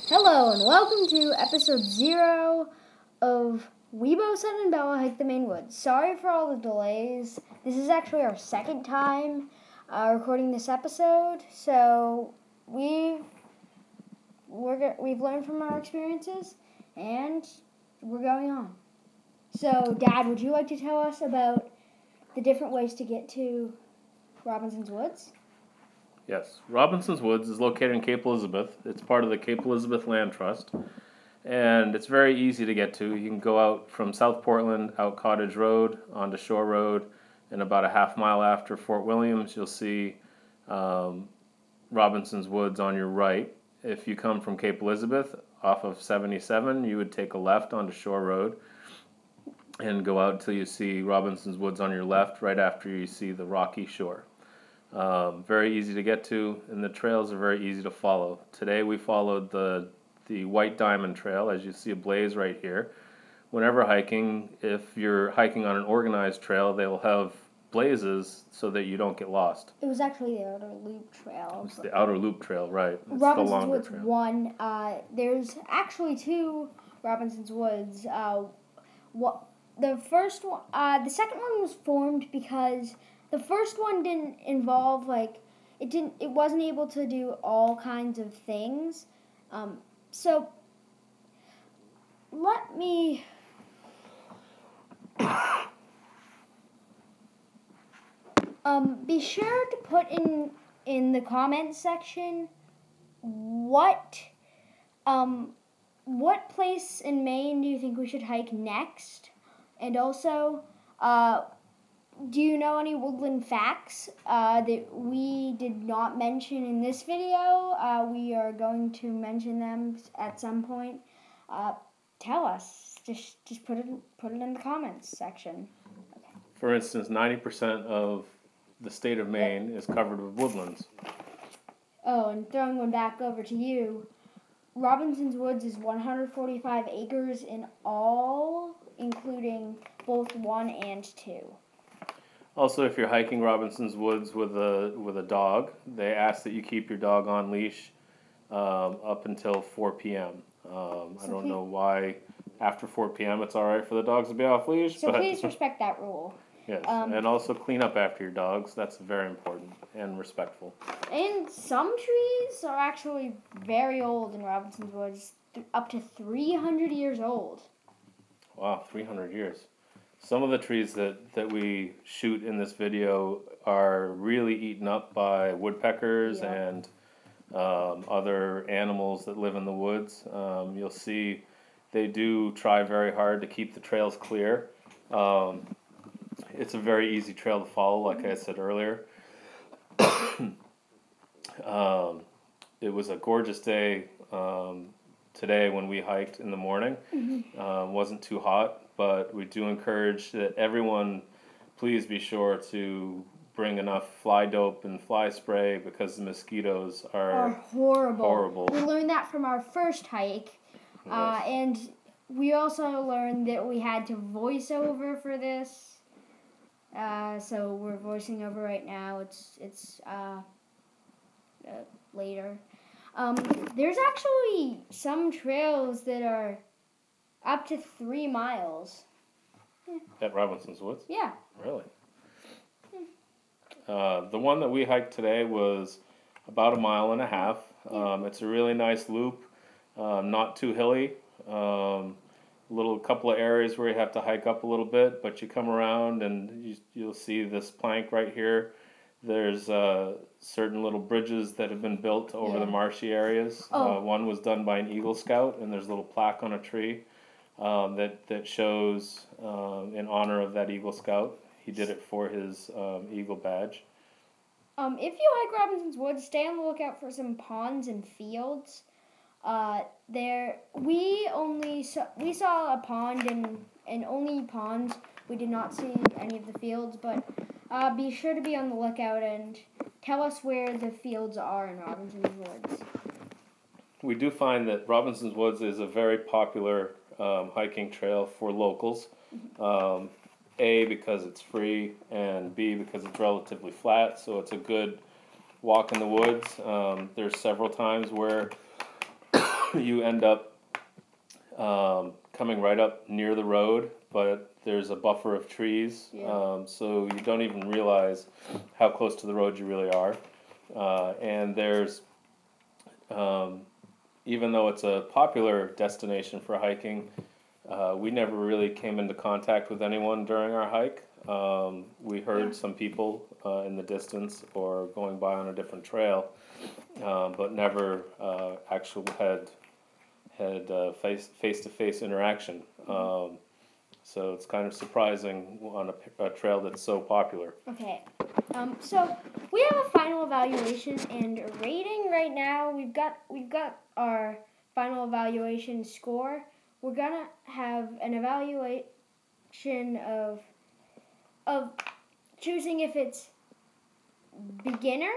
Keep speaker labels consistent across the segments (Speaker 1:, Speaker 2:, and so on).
Speaker 1: Hello and welcome to episode 0 of Weebo, Son, and Bella Hike the Maine Woods. Sorry for all the delays. This is actually our second time recording this episode, so we've learned from our experiences and we're going on. So, Dad, would you like to tell us about the different ways to get to Robinson's Woods?
Speaker 2: Yes, Robinson's Woods is located in Cape Elizabeth. It's part of the Cape Elizabeth Land Trust, and it's very easy to get to. You can go out from South Portland, out Cottage Road, onto Shore Road, and about a half mile after Fort Williams, you'll see Robinson's Woods on your right. If you come from Cape Elizabeth, off of 77, you would take a left onto Shore Road and go out until you see Robinson's Woods on your left, right after you see the rocky shore. Very easy to get to, and the trails are very easy to follow. Today we followed the White Diamond Trail, as you see a blaze right here. Whenever hiking, if you're hiking on an organized trail, they will have blazes so that you don't get lost.
Speaker 1: It was actually the Outer Loop Trail.
Speaker 2: It's the Outer Loop Trail, right. It's
Speaker 1: Robinson's
Speaker 2: the longer
Speaker 1: Woods
Speaker 2: trail.
Speaker 1: 1. There's actually 2 Robinson's Woods. The second one was formed because the first one didn't involve it wasn't able to do all kinds of things. So let me be sure to put in the comments section what place in Maine do you think we should hike next, and also do you know any woodland facts that we did not mention in this video? We are going to mention them at some point. Tell us. Just put it in the comments section. Okay.
Speaker 2: For instance, 90% of the state of Maine is covered with woodlands.
Speaker 1: Oh, and throwing one back over to you, Robinson's Woods is 145 acres in all, including both 1 and 2.
Speaker 2: Also, if you're hiking Robinson's Woods with a dog, they ask that you keep your dog on leash up until 4 p.m. I don't know why after 4 p.m. it's all right for the dogs to be off leash.
Speaker 1: So please respect that rule.
Speaker 2: Yes, and also clean up after your dogs. That's very important and respectful.
Speaker 1: And some trees are actually very old in Robinson's Woods, up to 300 years old.
Speaker 2: Wow, 300 years. Some of the trees that we shoot in this video are really eaten up by woodpeckers and other animals that live in the woods. You'll see they do try very hard to keep the trails clear. It's a very easy trail to follow, like I said earlier. It was a gorgeous day today when we hiked in the morning. Wasn't too hot. But we do encourage that everyone please be sure to bring enough fly dope and fly spray because the mosquitoes are horrible.
Speaker 1: We learned that from our first hike.
Speaker 2: Yes.
Speaker 1: And we also learned that we had to voice over for this. So we're voicing over right now. It's later. There's actually some trails that are up to 3 miles.
Speaker 2: At Robinson's Woods?
Speaker 1: Yeah.
Speaker 2: Really? The one that we hiked today was about 1.5 miles. It's a really nice loop, not too hilly. Little couple of areas where you have to hike up a little bit, but you come around and you'll see this plank right here. There's certain little bridges that have been built over the marshy areas. One was done by an Eagle Scout, and there's a little plaque on a tree that shows in honor of that Eagle Scout. He did it for his Eagle badge.
Speaker 1: If you hike Robinson's Woods, stay on the lookout for some ponds and fields. We saw a pond and only ponds. We did not see any of the fields, but be sure to be on the lookout and tell us where the fields are in Robinson's Woods.
Speaker 2: We do find that Robinson's Woods is a very popular hiking trail for locals. A, because it's free, and B, because it's relatively flat, so it's a good walk in the woods. There's several times where you end up coming right up near the road, but there's a buffer of trees, so you don't even realize how close to the road you really are. And there's, even though it's a popular destination for hiking, we never really came into contact with anyone during our hike. We heard some people in the distance or going by on a different trail, but never actually had face-to-face interaction. So it's kind of surprising on a trail that's so popular.
Speaker 1: Okay, so we have a final evaluation and rating right now. We've got our final evaluation score. We're gonna have an evaluation of choosing if it's beginner,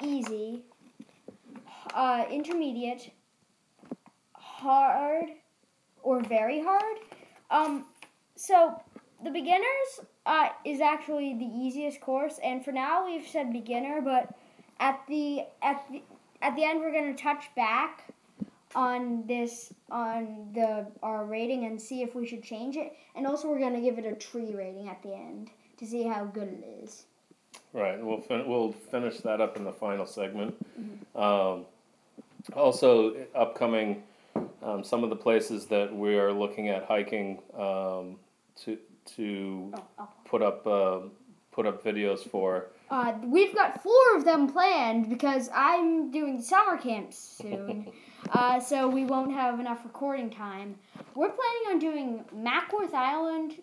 Speaker 1: easy, intermediate, hard, or very hard. So the beginners is actually the easiest course, and for now we've said beginner, but at the end we're gonna touch back on our rating and see if we should change it, and also we're gonna give it a tree rating at the end to see how good it is.
Speaker 2: Right, we'll finish that up in the final segment. Also, upcoming. Some of the places that we are looking at hiking to put up videos for.
Speaker 1: We've got 4 of them planned because I'm doing summer camps soon, so we won't have enough recording time. We're planning on doing Mackworth Island,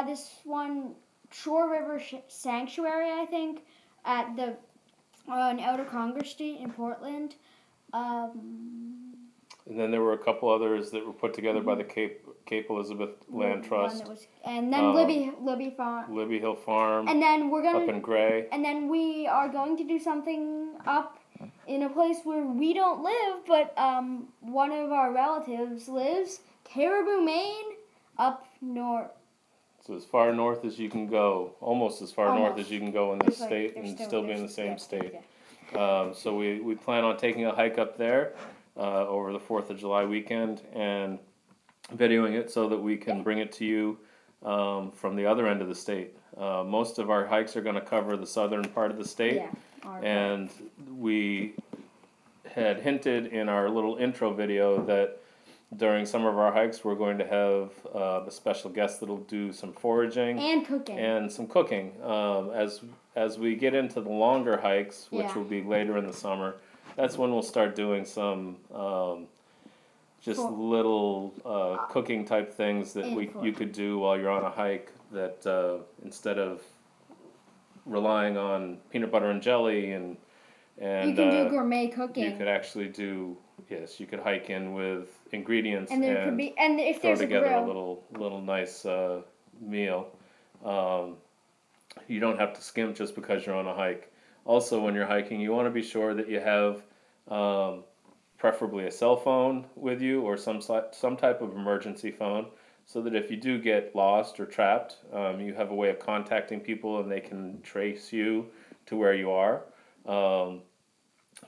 Speaker 1: this one Shore River Sanctuary, I think, on Outer Congress Street in Portland.
Speaker 2: And then there were a couple others that were put together by the Cape Elizabeth Land Trust.
Speaker 1: And then Libby Farm.
Speaker 2: Libby Hill Farm.
Speaker 1: And then we're gonna
Speaker 2: up in Gray.
Speaker 1: And then we are going to do something up in a place where we don't live, but one of our relatives lives, Caribou, Maine, up north.
Speaker 2: So as far north as you can go, almost as far north as you can go in this state, and still be in the same state. So we plan on taking a hike up there over the 4th of July weekend and videoing it so that we can bring it to you from the other end of the state. Most of our hikes are going to cover the southern part of the state, and we had hinted in our little intro video that during some of our hikes we're going to have a special guest that'll do some foraging
Speaker 1: and cooking
Speaker 2: and some cooking. As we get into the longer hikes, which will be later in the summer, that's when we'll start doing some little cooking type things that you could do while you're on a hike, that instead of relying on peanut butter and jelly and
Speaker 1: you can do gourmet cooking.
Speaker 2: You could actually do, you could hike in with ingredients
Speaker 1: and if
Speaker 2: throw
Speaker 1: there's
Speaker 2: together
Speaker 1: a grill.
Speaker 2: little nice meal. You don't have to skimp just because you're on a hike. Also, when you're hiking, you want to be sure that you have preferably a cell phone with you or some type of emergency phone, so that if you do get lost or trapped, you have a way of contacting people and they can trace you to where you are.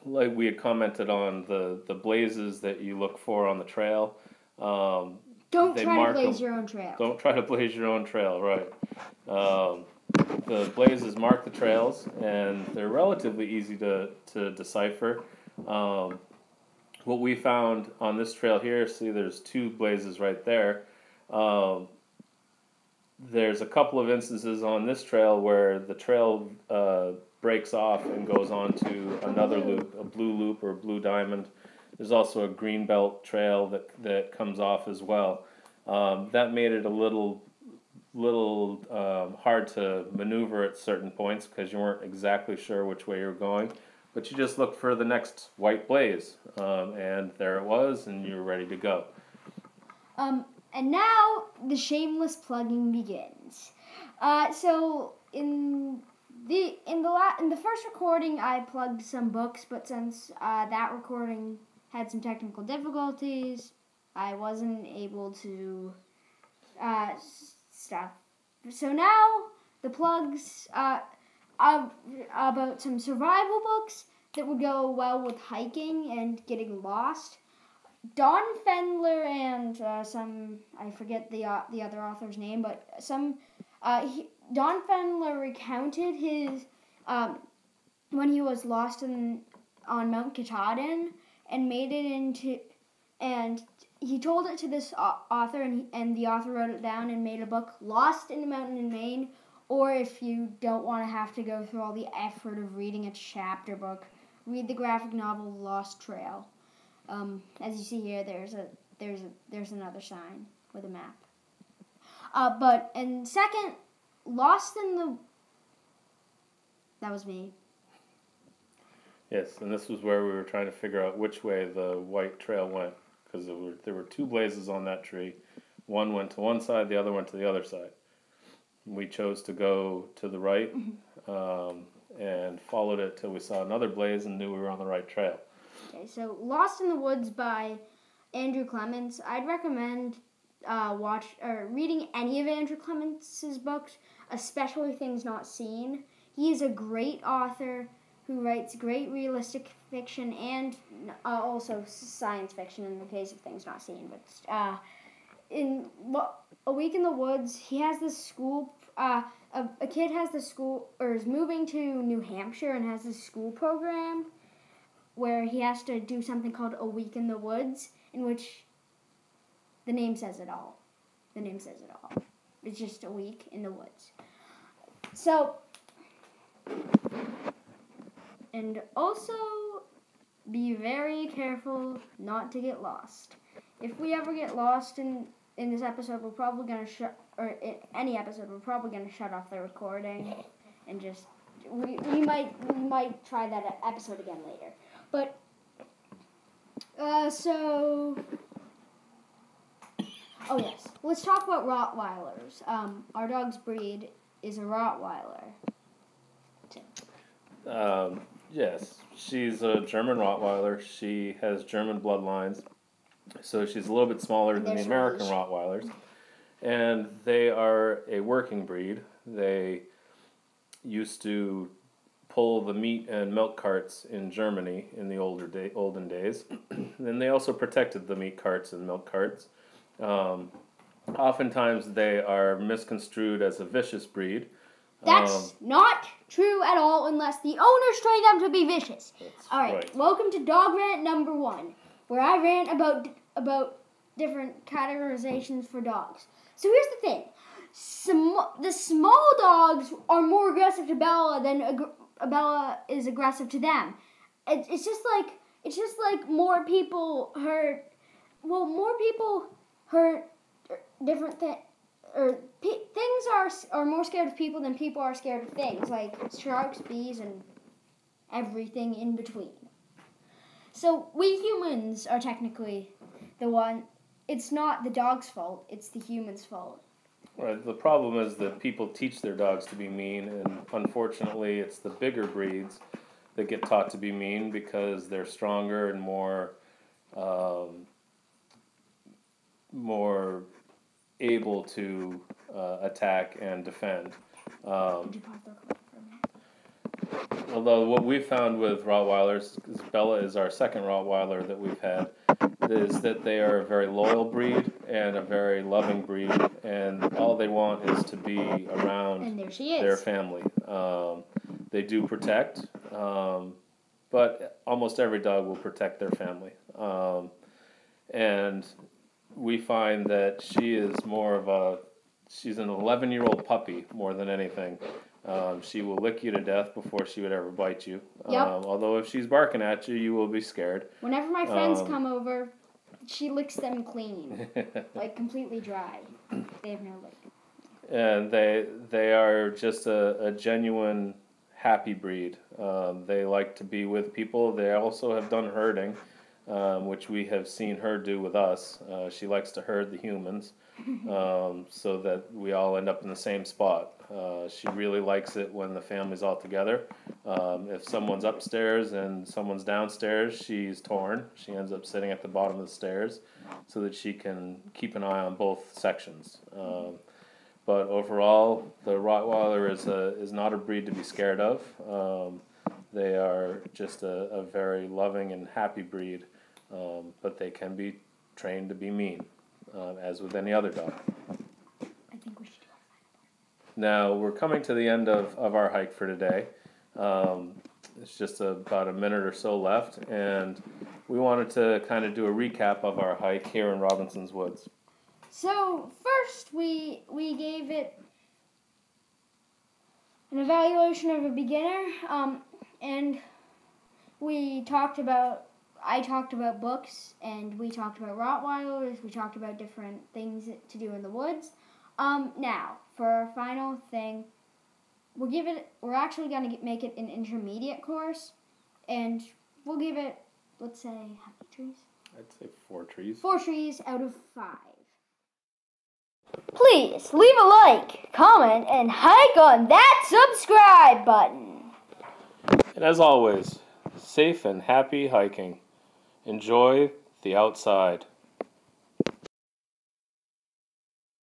Speaker 2: Like we had commented on the blazes that you look for on the trail.
Speaker 1: Don't try to blaze your own trail.
Speaker 2: Don't try to blaze your own trail, right. The blazes mark the trails, and they're relatively easy to decipher. What we found on this trail here, see there's 2 blazes right there. There's a couple of instances on this trail where the trail breaks off and goes on to another loop, a blue loop or a blue diamond. There's also a green belt trail that comes off as well. That made it a little hard to maneuver at certain points because you weren't exactly sure which way you were going. But you just looked for the next white blaze, and there it was, and you were ready to go.
Speaker 1: And now the shameless plugging begins. So in the first recording, I plugged some books, but since that recording had some technical difficulties, I wasn't able to stuff. So now the plugs about some survival books that would go well with hiking and getting lost. Don Fendler and I forget the other author's name, but Don Fendler recounted his when he was lost on Mount Katahdin and made it into, and he told it to this author, and the author wrote it down and made a book, Lost in the Mountain in Maine. Or if you don't want to have to go through all the effort of reading a chapter book, read the graphic novel Lost Trail. As you see here, there's another sign with a map. And second, Lost in the... That was me.
Speaker 2: Yes, and this was where we were trying to figure out which way the white trail went, because there were two blazes on that tree. One went to one side, the other went to the other side. We chose to go to the right and followed it till we saw another blaze and knew we were on the right trail.
Speaker 1: Okay, so Lost in the Woods by Andrew Clements. I'd recommend reading any of Andrew Clements' books, especially Things Not Seen. He is a great author who writes great realistic fiction and also science fiction in the case of Things Not Seen. But in A Week in the Woods, he has this school. A kid has the school, or is moving to New Hampshire and has this school program where he has to do something called A Week in the Woods, in which the name says it all. The name says it all. It's just a week in the woods. So, and also be very careful not to get lost. If we ever get lost in this episode, we're probably going to in any episode, we're probably going to shut off the recording and just, we might try that episode again later. But, oh yes, let's talk about Rottweilers. Our dog's breed is a Rottweiler.
Speaker 2: Yes, she's a German Rottweiler. She has German bloodlines, so she's a little bit smaller than the American Rottweilers. And they are a working breed. They used to pull the meat and milk carts in Germany in the olden days. And they also protected the meat carts and milk carts. Oftentimes they are misconstrued as a vicious breed.
Speaker 1: That's not true at all unless the owners train them to be vicious. All right, welcome to Dog Rant number 1, where I rant about different categorizations for dogs. So here's the thing. The small dogs are more aggressive to Bella than Bella is aggressive to them. It's just like more people hurt. Well, more people hurt different things. Things are more scared of people than people are scared of things, like sharks, bees, and everything in between. So we humans are technically the one. It's not the dog's fault, it's the human's fault.
Speaker 2: Right. The problem is that people teach their dogs to be mean, and unfortunately it's the bigger breeds that get taught to be mean because they're stronger and more able to attack and defend. Although what we've found with Rottweilers, because Bella is our second Rottweiler that we've had, is that they are a very loyal breed and a very loving breed, and all they want is to be around their family. They do protect, but almost every dog will protect their family. And we find that she is she's an 11-year-old puppy more than anything. She will lick you to death before she would ever bite you.
Speaker 1: Yep.
Speaker 2: Although if she's barking at you, you will be scared.
Speaker 1: Whenever my friends come over, she licks them clean, like completely dry. They have no lick. And
Speaker 2: they are just a genuine happy breed. They like to be with people. They also have done herding, which we have seen her do with us. She likes to herd the humans, so that we all end up in the same spot. She really likes it when the family's all together. If someone's upstairs and someone's downstairs, she's torn. She ends up sitting at the bottom of the stairs so that she can keep an eye on both sections. But overall, the Rottweiler is not a breed to be scared of. They are just a very loving and happy breed, but they can be trained to be mean, as with any other dog.
Speaker 1: I think we should do it.
Speaker 2: Now, we're coming to the end of our hike for today. It's just about a minute or so left, and we wanted to kind of do a recap of our hike here in Robinson's Woods.
Speaker 1: So first we gave it an evaluation of a beginner, and I talked about books, and we talked about Rottweilers, we talked about different things to do in the woods. Now, for our final thing, we're actually going to make it an intermediate course, and we'll give it, let's say, how many trees?
Speaker 2: I'd say 4 trees.
Speaker 1: 4 trees out of 5. Please leave a like, comment, and hike on that subscribe button.
Speaker 2: And as always, safe and happy hiking. Enjoy the outside.